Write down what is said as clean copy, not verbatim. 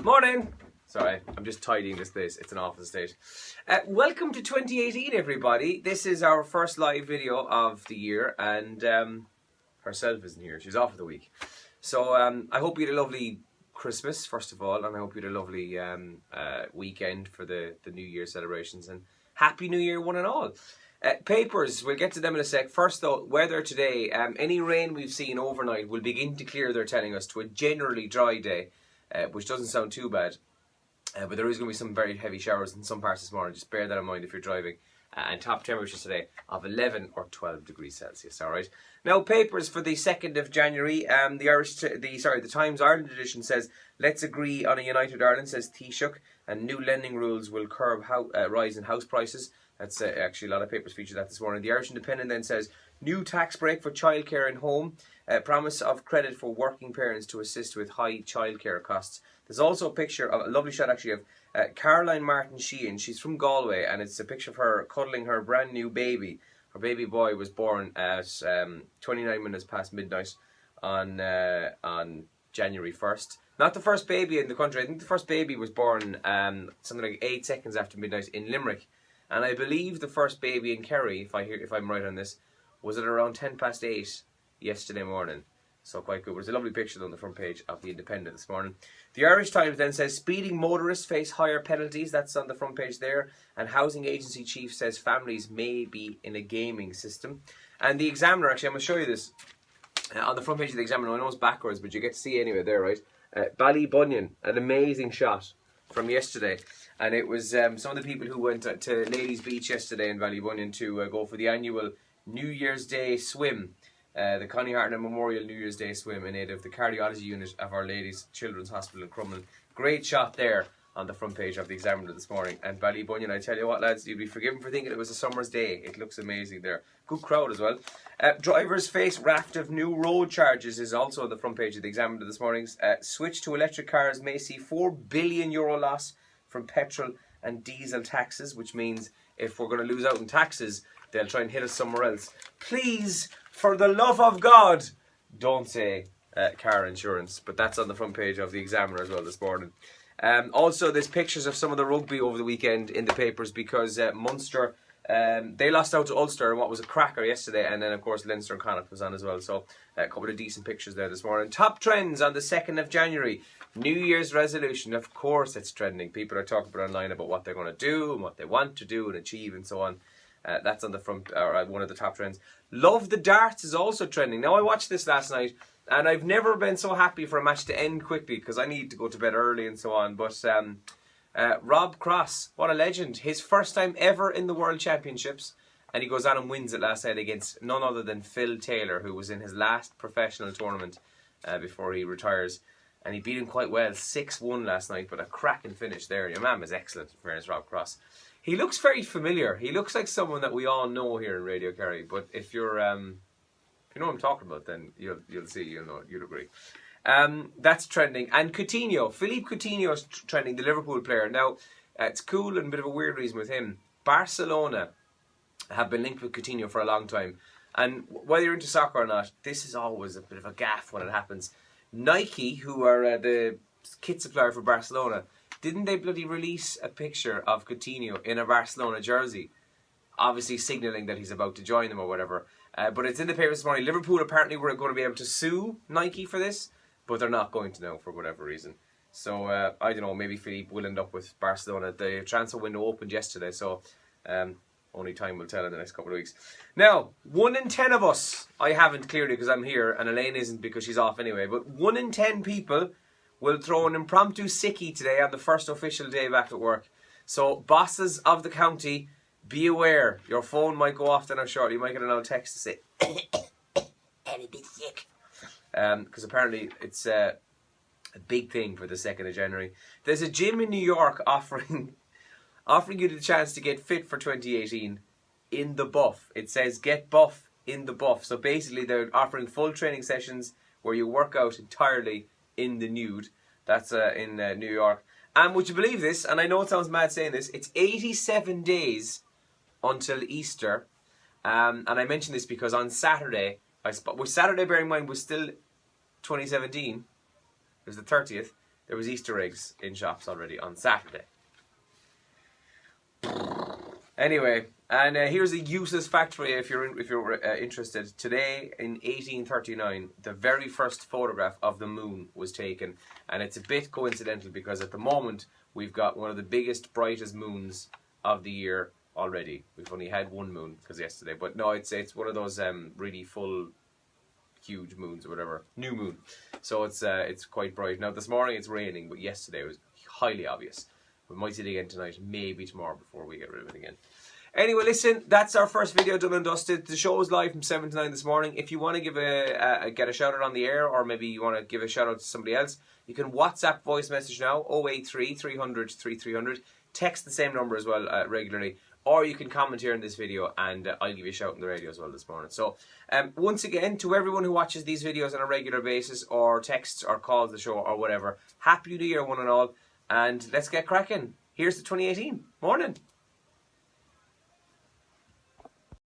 Morning! Sorry, I'm just tidying this place. It's an awful state. Welcome to 2018, everybody. This is our first live video of the year, and herself isn't here. She's off for the week. So I hope you had a lovely Christmas, first of all, and I hope you had a lovely weekend for the New Year celebrations, and Happy New Year, one and all. Papers, we'll get to them in a sec. First though, weather today. Any rain we've seen overnight will begin to clear, they're telling us, to a generally dry day, which doesn't sound too bad. But there is going to be some very heavy showers in some parts this morning. Just bear that in mind if you're driving. And top temperatures today of 11 or 12 degrees Celsius. All right. Now, papers for the 2nd of January. The Times Ireland edition says, "Let's agree on a united Ireland," says Taoiseach, and new lending rules will curb rise in house prices. That's actually a lot of papers feature that this morning. The Irish Independent then says, new tax break for childcare in home. Promise of credit for working parents to assist with high childcare costs. There's also a picture of a lovely shot actually of Caroline Martin Sheehan. She's from Galway, and it's a picture of her cuddling her brand new baby. Her baby boy was born at 29 minutes past midnight on January 1st. Not the first baby in the country. I think the first baby was born something like 8 seconds after midnight in Limerick. And I believe the first baby in Kerry, if I'm right on this, was at around 8:10 yesterday morning. So quite good. There's a lovely picture on the front page of the Independent this morning. The Irish Times then says speeding motorists face higher penalties. That's on the front page there. And housing agency chief says families may be in a gaming system. And the Examiner, actually, I'm going to show you this on the front page of the Examiner. I know it's backwards, but you get to see anyway there, right? Ballybunion, an amazing shot from yesterday. And it was some of the people who went to Ladies Beach yesterday in Ballybunion to go for the annual New Year's Day swim. The Connie Hartnett Memorial New Year's Day swim in aid of the cardiology unit of Our Lady's Children's Hospital in Crumlin. Great shot there on the front page of the Examiner this morning. And Ballybunion, I tell you what, lads, you'd be forgiven for thinking it was a summer's day. It looks amazing there. Good crowd as well. Drivers face raft of new road charges is also on the front page of the Examiner this morning. Switch to electric cars may see €4 billion loss from petrol and diesel taxes, which means if we're going to lose out in taxes, they'll try and hit us somewhere else. Please, for the love of God, don't say car insurance. But that's on the front page of the Examiner as well this morning. Also, there's pictures of some of the rugby over the weekend in the papers because Munster, they lost out to Ulster in what was a cracker yesterday. And then, of course, Leinster and Connacht was on as well. So a couple of decent pictures there this morning. Top trends on the 2nd of January. New Year's resolution. Of course, it's trending. People are talking about online about what they're going to do and what they want to do and achieve and so on. That's on the front, or one of the top trends. Love the Darts is also trending. Now, I watched this last night, and I've never been so happy for a match to end quickly because I need to go to bed early and so on. But Rob Cross, what a legend. His first time ever in the World Championships, and he goes on and wins it last night against none other than Phil Taylor, who was in his last professional tournament before he retires. And he beat him quite well, 6-1 last night, but a cracking finish there. Your man is excellent, in fairness, Rob Cross. He looks very familiar. He looks like someone that we all know here in Radio Kerry. But if you're, if you know what I'm talking about, then you'll see, you'll agree. That's trending. And Coutinho, Philippe Coutinho is trending, the Liverpool player. Now, it's cool and a bit of a weird reason with him. Barcelona have been linked with Coutinho for a long time. And whether you're into soccer or not, this is always a bit of a gaffe when it happens. Nike, who are the kit supplier for Barcelona, didn't they bloody release a picture of Coutinho in a Barcelona jersey? Obviously signalling that he's about to join them or whatever. But it's in the paper this morning. Liverpool apparently were going to be able to sue Nike for this, but they're not going to now for whatever reason. So, I don't know, maybe Philippe will end up with Barcelona. The transfer window opened yesterday, so only time will tell in the next couple of weeks. Now, 1 in 10 of us, I haven't clearly because I'm here, and Elaine isn't because she's off anyway, but 1 in 10 people will throw an impromptu sickie today on the first official day back at work. So, bosses of the county, be aware. Your phone might go off then or shortly. You might get an old text to say, I'm a bit sick. Because apparently it's a big thing for the 2nd of January. There's a gym in New York offering you the chance to get fit for 2018 in the buff. It says get buff in the buff. So basically they're offering full training sessions where you work out entirely in the nude. That's in New York. And would you believe this? And I know it sounds mad saying this. It's 87 days until Easter. And I mention this because on Saturday, Saturday, bearing in mind, was still 2017. It was the 30th. there was Easter eggs in shops already on Saturday. Anyway, and here's a useless fact for you if you're interested. Today, in 1839, the very first photograph of the moon was taken, and it's a bit coincidental because at the moment we've got one of the biggest, brightest moons of the year already. We've only had one moon because yesterday, but no, it's one of those really full, huge moons or whatever, new moon. So it's quite bright. Now this morning it's raining, but yesterday it was highly obvious. We might see it again tonight, maybe tomorrow before we get rid of it again. Anyway, listen, that's our first video done and dusted. The show is live from 7 to 9 this morning. If you want to give get a shout out on the air, or maybe you want to give a shout out to somebody else, you can WhatsApp voice message now, 083 300 3300. Text the same number as well regularly. Or you can comment here in this video and I'll give you a shout on the radio as well this morning. So, once again, to everyone who watches these videos on a regular basis, or texts or calls the show or whatever, Happy New Year one and all. And let's get cracking. Here's the 2018. Morning.